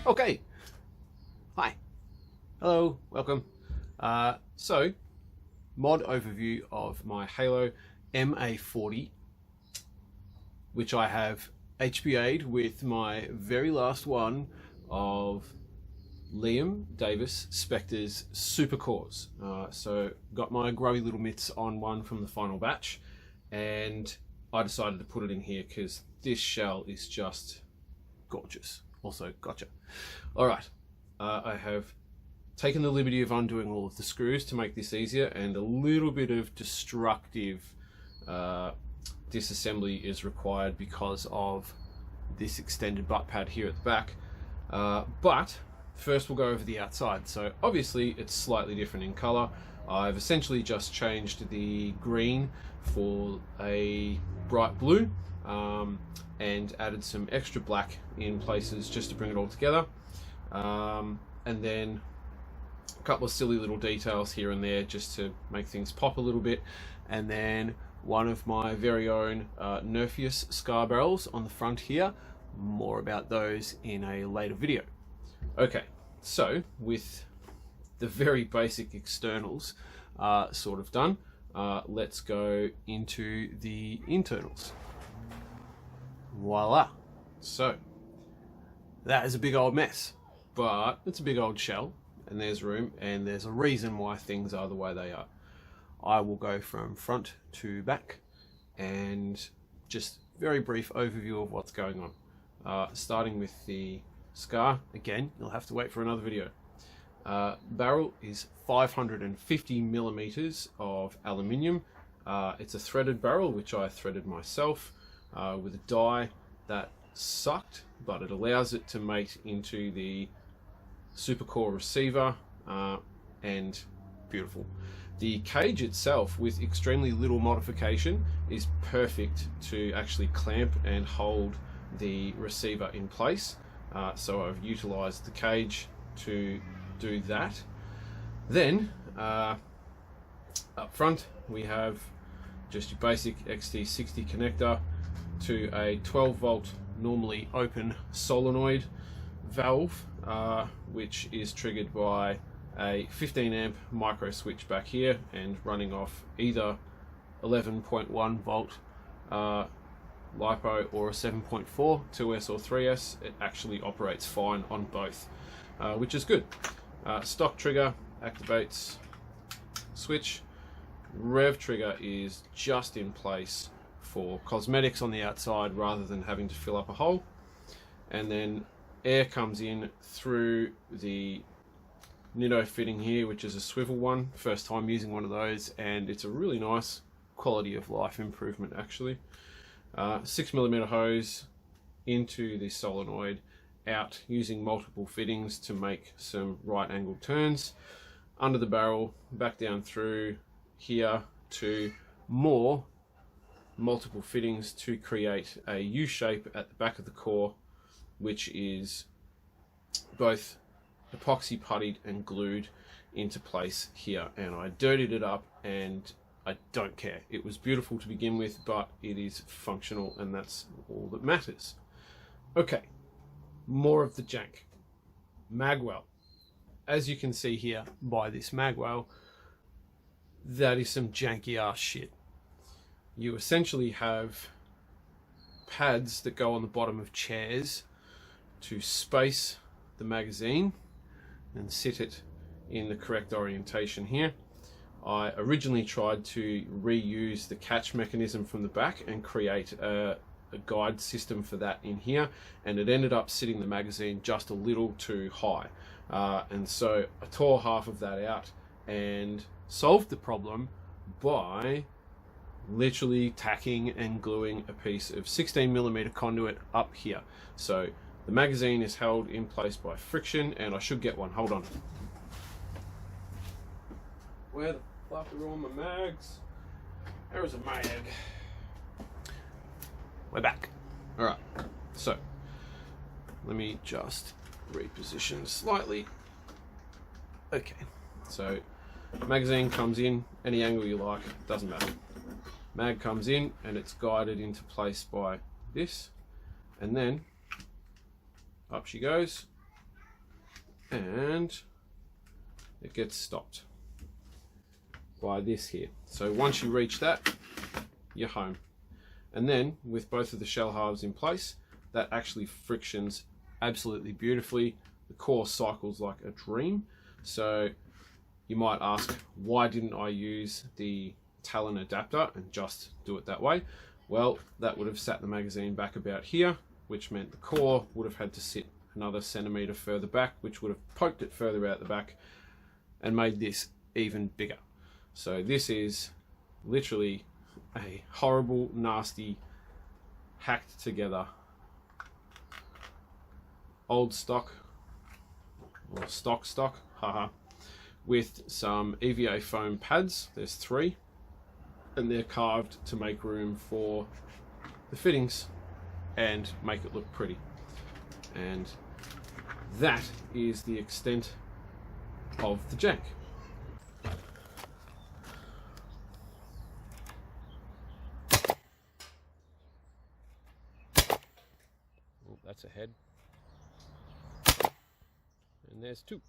Okay, hi, hello, welcome. So, mod overview of my Halo MA40, which I have HPA'd with my very last one of Liam Davis Spectre's Super Cores. So got my grubby little mitts on one from the final batch, and I decided to put it in here because this shell is just gorgeous. Also, gotcha. All right, I have taken the liberty of undoing all of the screws to make this easier, and a little bit of destructive disassembly is required because of this extended butt pad here at the back. But first we'll go over the outside. So obviously it's slightly different in color. I've essentially just changed the green for a bright blue, and added some extra black in places just to bring it all together. And then a couple of silly little details here and there just to make things pop a little bit. And then one of my very own Nerfeus scar barrels on the front here. More about those in a later video. Okay, so with the very basic externals sort of done, let's go into the internals. Voila. So that is a big old mess, but it's a big old shell, and there's room, and there's a reason why things are the way they are. I will go from front to back and just very brief overview of what's going on. Starting with the scar. Again, you'll have to wait for another video. Barrel is 550 millimeters of aluminium. It's a threaded barrel, which I threaded myself with a die that sucked, but it allows it to mate into the Super Core receiver, and beautiful. The cage itself, with extremely little modification, is perfect to actually clamp and hold the receiver in place. So I've utilized the cage to do that. Then up front we have just your basic XT60 connector to a 12 volt normally open solenoid valve, which is triggered by a 15 amp micro switch back here and running off either 11.1 volt LiPo or a 7.4 2S or 3S. It actually operates fine on both, which is good. Stock trigger activates switch. Rev trigger is just in place for cosmetics on the outside rather than having to fill up a hole. And then air comes in through the Nitto fitting here, which is a swivel one. First time using one of those, and it's a really nice quality of life improvement actually. 6mm hose into the solenoid, out using multiple fittings to make some right angle turns. Under the barrel, back down through here to more multiple fittings to create a U shape at the back of the core, which is both epoxy puttied and glued into place here. And I dirtied it up, and I don't care. It was beautiful to begin with, but it is functional, and that's all that matters. Okay, more of the jank. Magwell. As you can see here by this magwell, that is some janky ass shit. You essentially have pads that go on the bottom of chairs to space the magazine and sit it in the correct orientation here. I originally tried to reuse the catch mechanism from the back and create a guide system for that in here, and it ended up sitting the magazine just a little too high. And so I tore half of that out and solved the problem by literally tacking and gluing a piece of 16mm conduit up here. So the magazine is held in place by friction, and I should get one. Hold on. Where the fuck are all my mags? There is a mag. We're back. Alright, so let me just reposition slightly. Okay, so magazine comes in any angle you like, doesn't matter. Mag comes in and it's guided into place by this, and then up she goes, and it gets stopped by this here. So once you reach that, you're home. And then with both of the shell halves in place, that actually frictions absolutely beautifully. The core cycles like a dream. So you might ask, why didn't I use the Talon adapter and just do it that way? Well, that would have sat the magazine back about here, which meant the core would have had to sit another centimetre further back, which would have poked it further out the back and made this even bigger. So this is literally a horrible, nasty, hacked together old stock, or stock, haha, with some EVA foam pads. There's 3, and they're carved to make room for the fittings and make it look pretty. And that is the extent of the jank. Oh, that's a head. And there's 2.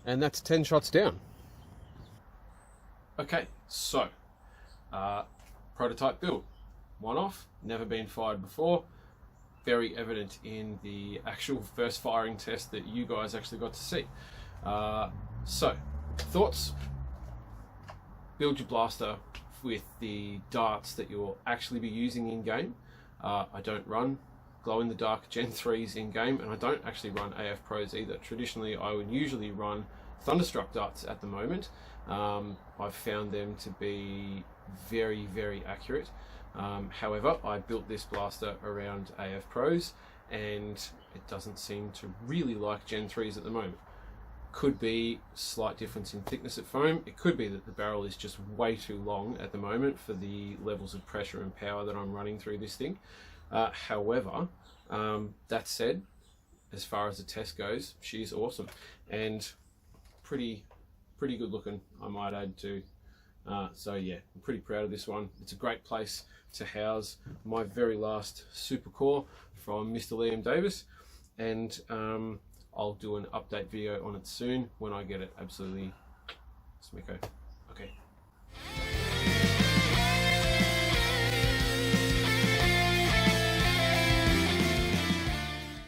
And that's 10 shots down. Okay, so prototype build, one off, never been fired before. Very evident in the actual first firing test that you guys actually got to see. So, thoughts? Build your blaster with the darts that you'll actually be using in game. I don't run glow-in-the-dark Gen 3s in game, and I don't actually run AF Pros either. Traditionally, I would usually run Thunderstruck darts at the moment. I've found them to be very, very accurate. However, I built this blaster around AF Pros, and it doesn't seem to really like Gen 3s at the moment. Could be slight difference in thickness of foam. It could be that the barrel is just way too long at the moment for the levels of pressure and power that I'm running through this thing. However, that said, as far as the test goes, she's awesome and pretty good looking, I might add too. So yeah, I'm pretty proud of this one. It's a great place to house my very last super core from Mr. Liam Davis, and I'll do an update video on it soon when I get it absolutely smicko. Okay.